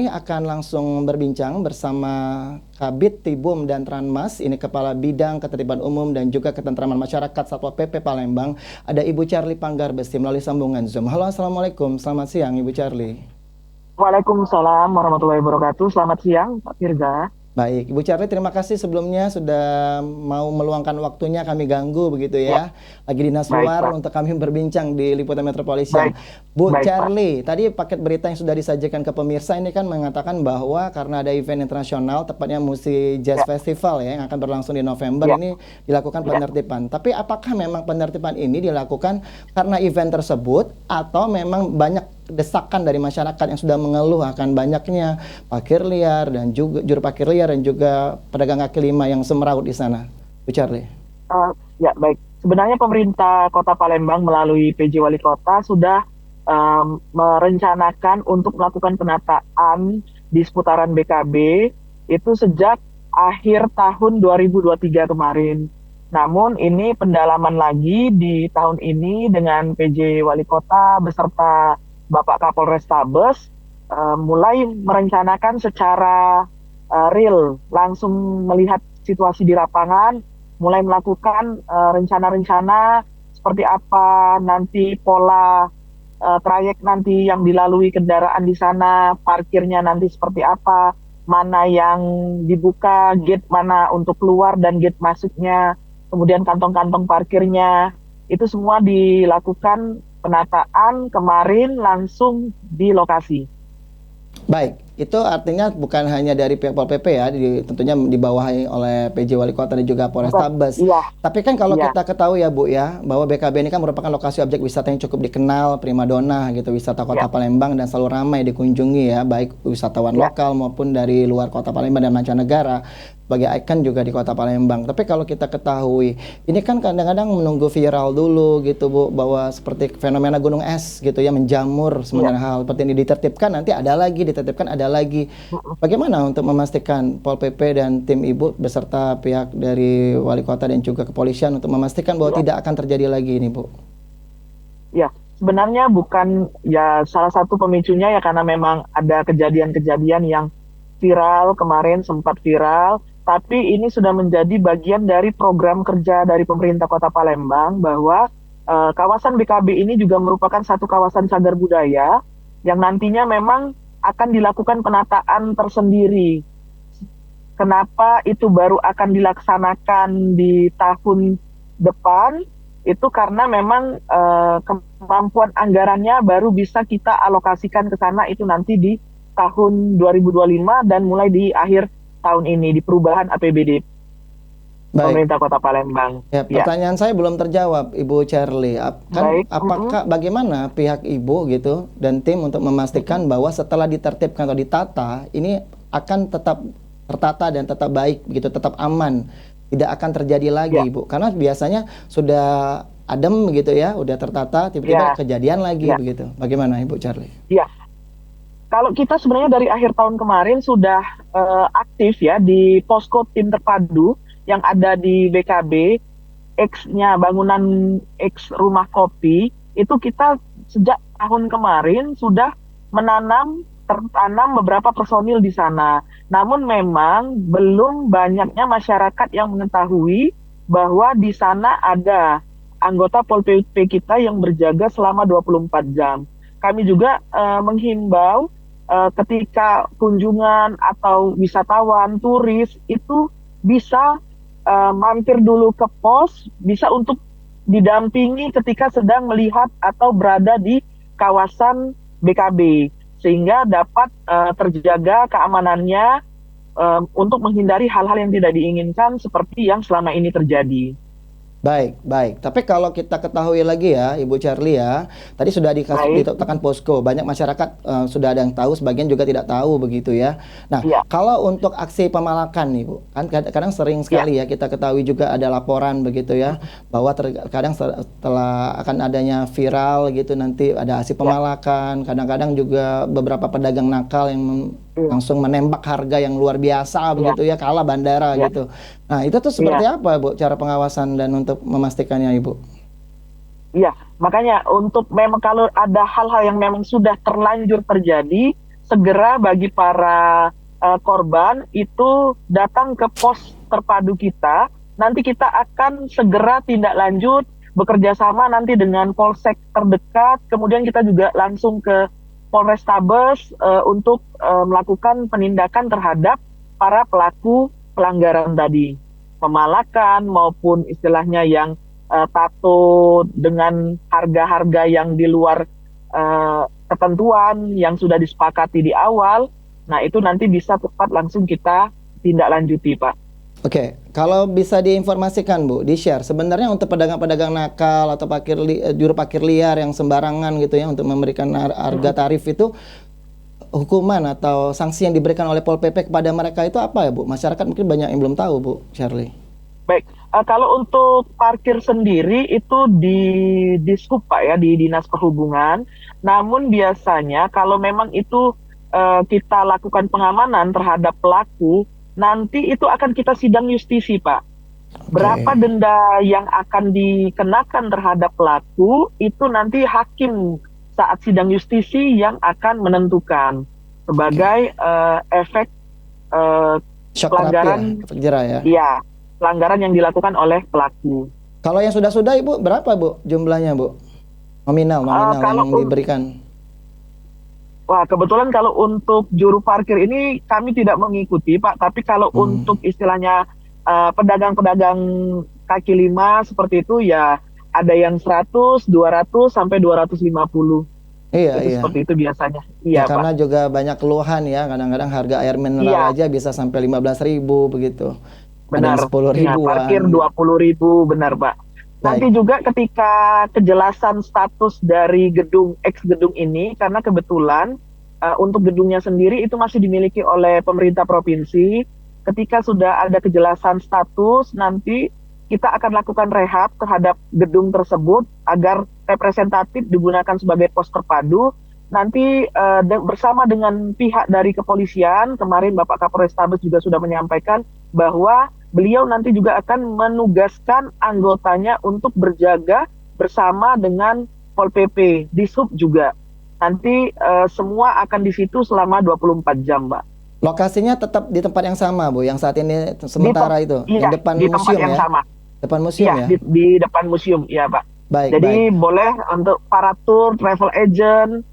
kami akan langsung berbincang bersama Kabid Tibum dan Tranmas, ini Kepala Bidang Ketertiban Umum dan juga Ketentraman Masyarakat Satpol PP Palembang. Ada Ibu Charlie Panggarbesi melalui sambungan Zoom. Halo, Assalamualaikum. Selamat siang, Ibu Charlie. Waalaikumsalam warahmatullahi wabarakatuh. Selamat siang, Pak Firza. Baik, Ibu Charlie, terima kasih sebelumnya sudah mau meluangkan waktunya kami ganggu begitu Ya, ya. Lagi dinas baik, luar Pak. untuk kami berbincang di Liputan Metropolitan. Baik, Bu baik, Pak. Charlie, tadi paket berita yang sudah disajikan ke pemirsa ini kan mengatakan bahwa karena ada event internasional, tepatnya Musi Jazz Ya, Festival ya, yang akan berlangsung di November ya, ini dilakukan ya. penertiban. Tapi apakah memang penertiban ini dilakukan karena event tersebut atau memang banyak desakan dari masyarakat yang sudah mengeluh akan banyaknya parkir liar dan juga juru parkir liar dan juga pedagang kaki lima yang semeraut di sana, Bu Charlie? Ya, baik. Sebenarnya pemerintah Kota Palembang melalui PJ Wali Kota sudah merencanakan untuk melakukan penataan di seputaran BKB itu sejak akhir tahun 2023 kemarin. Namun ini pendalaman lagi di tahun ini dengan PJ Wali Kota beserta Bapak Kapolrestabes mulai merencanakan secara real, langsung melihat situasi di lapangan, mulai melakukan rencana-rencana seperti apa nanti pola trayek nanti yang dilalui kendaraan di sana, parkirnya nanti seperti apa, mana yang dibuka, gate mana untuk keluar dan gate masuknya, kemudian kantong-kantong parkirnya, itu semua dilakukan penataan kemarin langsung di lokasi. Baik, itu artinya bukan hanya dari pihak Pol PP ya, tentunya dibawahi oleh PJ Wali Kota dan juga Bukan, Polrestabes. iya, Tapi kan kalau iya, kita ketahui ya Bu ya, bahwa BKB ini kan merupakan lokasi objek wisata yang cukup dikenal, primadona gitu, wisata Kota iya, Palembang dan selalu ramai dikunjungi ya, baik wisatawan iya, lokal maupun dari luar Kota Palembang dan mancanegara. Sebagai ikon juga di Kota Palembang. Tapi kalau kita ketahui, ini kan kadang-kadang menunggu viral dulu gitu Bu, bahwa seperti fenomena gunung es gitu ya, menjamur iya. sementara hal seperti ini ditertibkan, nanti ada lagi, ditertibkan ada lagi. Bagaimana untuk memastikan Pol PP dan tim Ibu beserta pihak dari Wali Kota dan juga kepolisian untuk memastikan bahwa Iya. tidak akan terjadi lagi ini Bu? Ya, sebenarnya bukan ya salah satu pemicunya ya karena memang ada kejadian-kejadian yang viral kemarin sempat viral, tapi ini sudah menjadi bagian dari program kerja dari pemerintah Kota Palembang bahwa kawasan BKB ini juga merupakan satu kawasan cagar budaya yang nantinya memang akan dilakukan penataan tersendiri. Kenapa itu baru akan dilaksanakan di tahun depan? Itu karena memang kemampuan anggarannya baru bisa kita alokasikan ke sana itu nanti di tahun 2025 dan mulai di akhir tahun ini di perubahan APBD Baik. pemerintah Kota Palembang. Ya, Ya, pertanyaan saya belum terjawab, Ibu Charlie. Kan baik. apakah bagaimana pihak Ibu gitu dan tim untuk memastikan bahwa setelah ditertibkan atau ditata, ini akan tetap tertata dan tetap baik begitu, tetap aman, tidak akan terjadi lagi, Ya, Ibu. Karena biasanya sudah adem begitu ya, udah tertata, tiba-tiba ya, kejadian lagi ya, begitu. Bagaimana, Ibu Charlie? ya. Kalau kita sebenarnya dari akhir tahun kemarin sudah aktif ya di posko tim terpadu yang ada di BKB, X-nya bangunan X rumah kopi, itu kita sejak tahun kemarin sudah tertanam beberapa personil di sana. Namun memang belum banyaknya masyarakat yang mengetahui bahwa di sana ada anggota Pol PP kita yang berjaga selama 24 jam. Kami juga menghimbau ketika kunjungan atau wisatawan, turis itu bisa mampir dulu ke pos, bisa untuk didampingi ketika sedang melihat atau berada di kawasan BKB, sehingga dapat terjaga keamanannya untuk menghindari hal-hal yang tidak diinginkan seperti yang selama ini terjadi. Baik, baik. Tapi kalau kita ketahui lagi ya, Ibu Charlie ya, tadi sudah Baik, ditetapkan posko. Banyak masyarakat sudah ada yang tahu, sebagian juga tidak tahu begitu ya. Nah, ya, kalau untuk aksi pemalakan nih, Bu, kan kadang sering ya, sekali ya kita ketahui juga ada laporan begitu ya, bahwa terkadang setelah akan adanya viral gitu nanti ada aksi ya, pemalakan. Kadang-kadang juga beberapa pedagang nakal yang ya, langsung menembak harga yang luar biasa ya, begitu ya, kalah bandara ya, gitu. Nah, itu tuh seperti ya. apa, Bu, cara pengawasan dan untuk memastikannya, Ibu? Iya, makanya untuk memang kalau ada hal-hal yang memang sudah terlanjur terjadi, segera bagi para korban itu datang ke pos terpadu kita. Nanti kita akan segera tindak lanjut bekerja sama nanti dengan polsek terdekat. Kemudian kita juga langsung ke Polrestabes untuk melakukan penindakan terhadap para pelaku pelanggaran tadi, pemalakan maupun istilahnya yang tato dengan harga-harga yang di luar ketentuan yang sudah disepakati di awal. Nah, itu nanti bisa tepat langsung kita tindak lanjuti, Pak. Oke, kalau bisa diinformasikan Bu, di-share sebenarnya untuk pedagang-pedagang nakal atau juru parkir liar yang sembarangan gitu ya untuk memberikan harga tarif itu, hukuman atau sanksi yang diberikan oleh Pol PP kepada mereka itu apa ya Bu? Masyarakat mungkin banyak yang belum tahu Bu, Shirley. Baik, kalau untuk parkir sendiri itu di Dishub Pak ya, di Dinas Perhubungan. Namun biasanya kalau memang itu kita lakukan pengamanan terhadap pelaku, nanti itu akan kita sidang justisi Pak. Berapa denda yang akan dikenakan terhadap pelaku itu nanti hakim saat sidang justisi yang akan menentukan sebagai efek Shock pelanggaran, efek jerah ya. Iya, pelanggaran yang dilakukan oleh pelaku. Kalau yang sudah-sudah Ibu berapa Bu jumlahnya Bu? Nominal yang diberikan. Wah, kebetulan kalau untuk juru parkir ini kami tidak mengikuti Pak, tapi kalau untuk istilahnya pedagang-pedagang kaki lima seperti itu ya ada yang 100, 200 sampai 250. Iya, itu iya. Seperti itu biasanya. Iya, Iya, karena Pak. juga banyak keluhan ya, kadang-kadang harga air mineral aja bisa sampai 15.000 begitu. Ada yang Benar. 10.000-an. Parkir 20.000, benar, Pak. Nanti juga ketika kejelasan status dari gedung ini, karena kebetulan untuk gedungnya sendiri itu masih dimiliki oleh pemerintah provinsi. Ketika sudah ada kejelasan status, nanti kita akan lakukan rehab terhadap gedung tersebut agar representatif digunakan sebagai pos terpadu. Nanti bersama dengan pihak dari kepolisian, kemarin Bapak Kapolrestabes juga sudah menyampaikan bahwa beliau nanti juga akan menugaskan anggotanya untuk berjaga bersama dengan Pol PP, Dishub juga. Nanti semua akan di situ selama 24 jam, Mbak. Lokasinya tetap di tempat yang sama, Bu, yang saat ini sementara itu, iya, yang depan di museum tempat yang ya? sama. Depan museum Iya, ya? di depan museum, ya Pak. Baik. Jadi boleh untuk para tour, travel agent,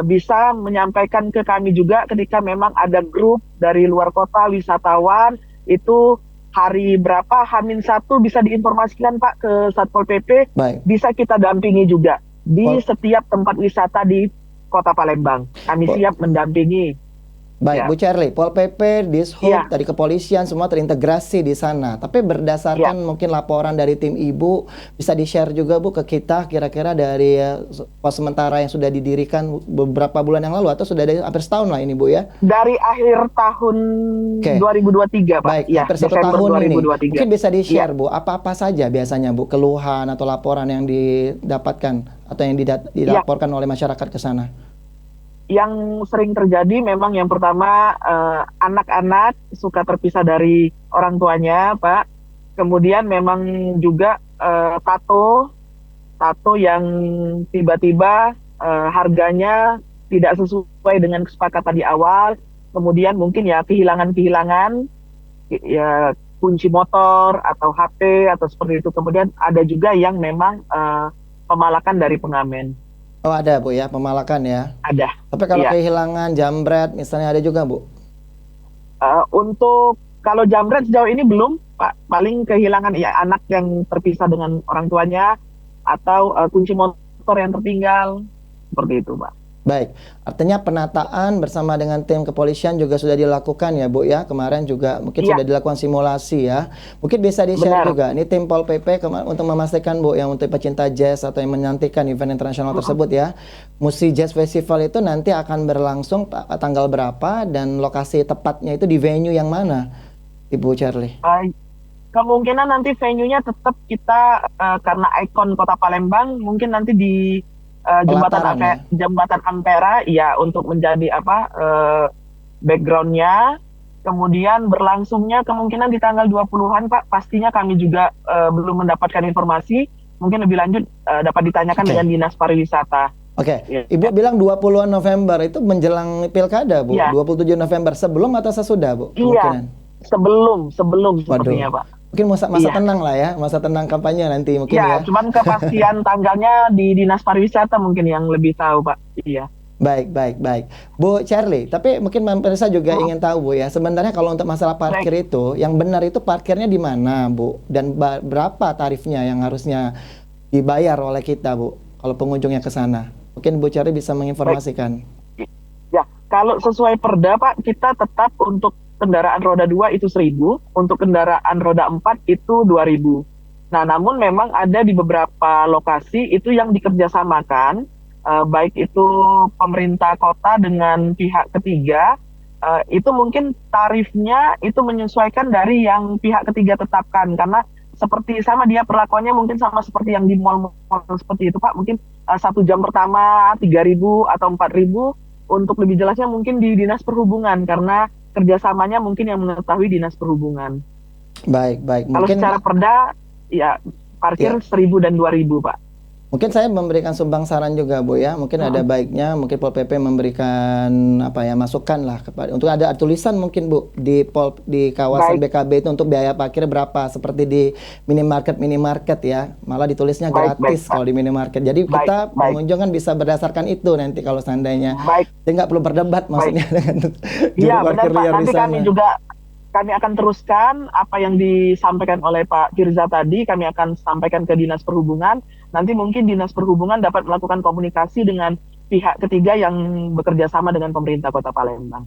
bisa menyampaikan ke kami juga ketika memang ada grup dari luar kota wisatawan, itu hari berapa, H-1 bisa diinformasikan Pak ke Satpol PP, bisa kita dampingi juga di setiap tempat wisata di Kota Palembang. Kami siap mendampingi. Baik, Bu Charlie, Pol PP, Dishub, dari kepolisian semua terintegrasi di sana. Tapi berdasarkan mungkin laporan dari tim Ibu, bisa di-share juga Bu ke kita kira-kira dari pos sementara yang sudah didirikan beberapa bulan yang lalu atau sudah dari hampir setahun lah ini Bu ya? Dari akhir tahun 2023 Pak. Baik, hampir 1 tahun 2023. Ini. Mungkin bisa di-share Bu, apa-apa saja biasanya Bu keluhan atau laporan yang didapatkan atau yang dilaporkan oleh masyarakat ke sana? Yang sering terjadi memang yang pertama anak-anak suka terpisah dari orang tuanya, Pak. Kemudian memang juga tato yang tiba-tiba harganya tidak sesuai dengan kesepakatan di awal. Kemudian mungkin ya kehilangan ya kunci motor atau HP atau seperti itu. Kemudian ada juga yang memang pemalakan dari pengamen. Oh ada Bu ya, pemalakan ya? Ada. Tapi kalau kehilangan jambret misalnya ada juga Bu? Untuk kalau jambret sejauh ini belum Pak. Paling kehilangan ya anak yang terpisah dengan orang tuanya atau kunci motor yang tertinggal. Seperti itu Pak. Baik, artinya penataan bersama dengan tim kepolisian juga sudah dilakukan ya Bu ya. Kemarin juga mungkin sudah dilakukan simulasi ya. Mungkin bisa di-share juga. Ini tim Pol PP untuk memastikan Bu yang untuk pecinta jazz atau yang menantikan event internasional tersebut ya. Musi Jazz Festival itu nanti akan berlangsung tanggal berapa dan lokasi tepatnya itu di venue yang mana Ibu Charlie? Kemungkinan nanti venue-nya tetap kita karena ikon Kota Palembang mungkin nanti di Jembatan Ampera ya untuk menjadi backgroundnya. Kemudian berlangsungnya kemungkinan di tanggal 20-an Pak. Pastinya kami juga belum mendapatkan informasi. Mungkin lebih lanjut dapat ditanyakan dengan Dinas Pariwisata. Oke, Ya. Ibu bilang 20 November itu menjelang pilkada, Bu. Iya, 27 November sebelum atau sesudah, Bu? iya, Kemungkinan. sebelum Waduh. sepertinya, Pak. Mungkin masa Iya, tenang lah ya, masa tenang kampanye nanti mungkin iya, ya. cuman kepastian tanggalnya di Dinas Pariwisata mungkin yang lebih tahu, Pak. Iya. Baik, baik, baik. Bu Charlie, tapi mungkin pemirsa juga Hmm, ingin tahu, Bu ya. Sebenarnya kalau untuk masalah baik. parkir itu, yang benar itu parkirnya di mana, Bu? Dan berapa tarifnya yang harusnya dibayar oleh kita, Bu, kalau pengunjungnya ke sana? Mungkin Bu Charlie bisa Baik. menginformasikan. Ya, kalau sesuai Perda, Pak, kita tetap untuk kendaraan roda 2 itu 1.000, untuk kendaraan roda 4 itu 2.000. Nah, namun memang ada di beberapa lokasi itu yang dikerjasamakan, baik itu pemerintah kota dengan pihak ketiga, itu mungkin tarifnya itu menyesuaikan dari yang pihak ketiga tetapkan, karena seperti sama dia perlakuannya mungkin sama seperti yang di mal-mal seperti itu, Pak. Mungkin 1 jam pertama 3.000 atau 4.000. Untuk lebih jelasnya mungkin di Dinas Perhubungan, karena kerjasamanya mungkin yang mengetahui Dinas Perhubungan. Baik, baik. Kalau Mungkin secara Perda, ya parkir ya. 1.000 dan 2.000, Pak. Mungkin saya memberikan sumbang saran juga, Bu ya. Mungkin ada Mm-mm. baiknya mungkin Pol PP memberikan apa ya, masukan lah kepada untuk ada tulisan mungkin, Bu, di kawasan Baik, BKB itu untuk biaya parkir berapa, seperti di minimarket ya. Malah ditulisnya baik, baik, gratis Pak. kalau di minimarket. Jadi Baik, kita baik, pengunjung kan bisa berdasarkan itu nanti kalau seandainya. baik, Jadi nggak perlu berdebat baik. maksudnya dengan juru Iya, benar, parkir Pak. liar di Nanti sana. kami akan teruskan apa yang disampaikan oleh Pak Firza tadi, kami akan sampaikan ke Dinas Perhubungan. Nanti mungkin Dinas Perhubungan dapat melakukan komunikasi dengan pihak ketiga yang bekerja sama dengan pemerintah Kota Palembang.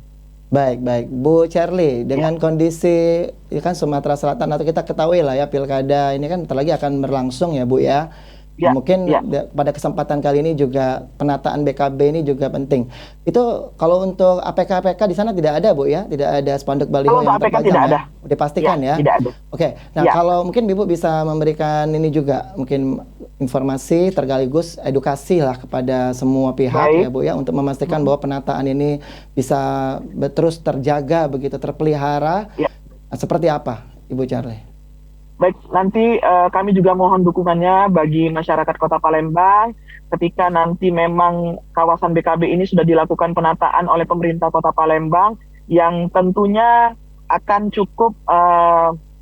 Baik, baik. Bu Charlie, Ya, dengan kondisi ya kan Sumatera Selatan atau kita ketahui lah ya pilkada ini kan bentar lagi akan berlangsung ya, Bu ya. Nah, ya, mungkin ya. pada kesempatan kali ini juga penataan BKB ini juga penting. Itu kalau untuk APK-APK di sana tidak ada, Bu ya? Tidak ada spanduk baliho Kalau untuk yang APK terpajang tidak ya? ada. Ya, Dipastikan ya? tidak ada. Oke. Nah, Ya, kalau mungkin Ibu bisa memberikan ini juga mungkin informasi tergaligus edukasi lah kepada semua pihak ya, baik. Bu ya, untuk memastikan Mm, bahwa penataan ini bisa terus terjaga begitu terpelihara. ya. Seperti apa, Ibu Charlie? Baik, nanti kami juga mohon dukungannya bagi masyarakat Kota Palembang ketika nanti memang kawasan BKB ini sudah dilakukan penataan oleh pemerintah Kota Palembang yang tentunya akan cukup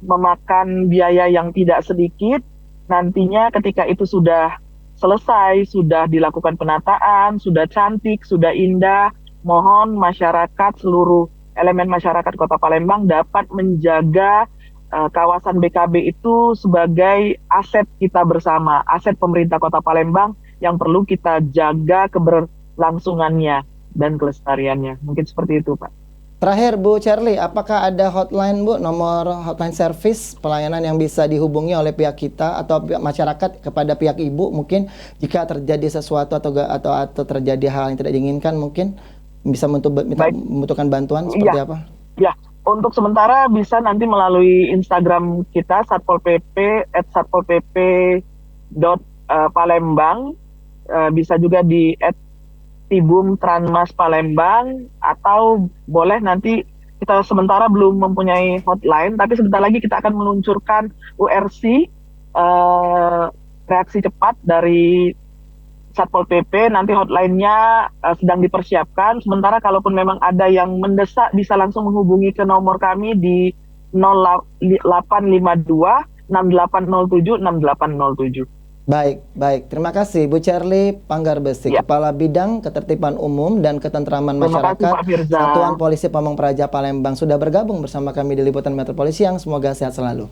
memakan biaya yang tidak sedikit. Nantinya ketika itu sudah selesai, sudah dilakukan penataan, sudah cantik, sudah indah, mohon masyarakat, seluruh elemen masyarakat Kota Palembang dapat menjaga kawasan BKB itu sebagai aset kita bersama, aset pemerintah Kota Palembang yang perlu kita jaga keberlangsungannya dan kelestariannya. Mungkin seperti itu, Pak. Terakhir, Bu Charlie, apakah ada hotline, Bu, nomor hotline service pelayanan yang bisa dihubungi oleh pihak kita atau pihak masyarakat kepada pihak Ibu mungkin jika terjadi sesuatu atau terjadi hal yang tidak diinginkan mungkin bisa Baik, membutuhkan bantuan iya, seperti apa? ya. Untuk sementara bisa nanti melalui Instagram kita Satpol PP @satpolpp.palembang, bisa juga di @tibum Tranmas Palembang, atau boleh nanti kita sementara belum mempunyai hotline, tapi sebentar lagi kita akan meluncurkan URC, reaksi cepat dari Satpol PP. Nanti hotline-nya sedang dipersiapkan. Sementara kalaupun memang ada yang mendesak bisa langsung menghubungi ke nomor kami di 0852 6807 6807. Baik, baik. Terima kasih Bu Charlie Panggarbesi, Ya, Kepala Bidang Ketertiban Umum dan Ketentraman terima kasih Masyarakat Pak Firza. Satuan Polisi Pamong Praja Palembang sudah bergabung bersama kami di Liputan Metro Polisi yang semoga sehat selalu.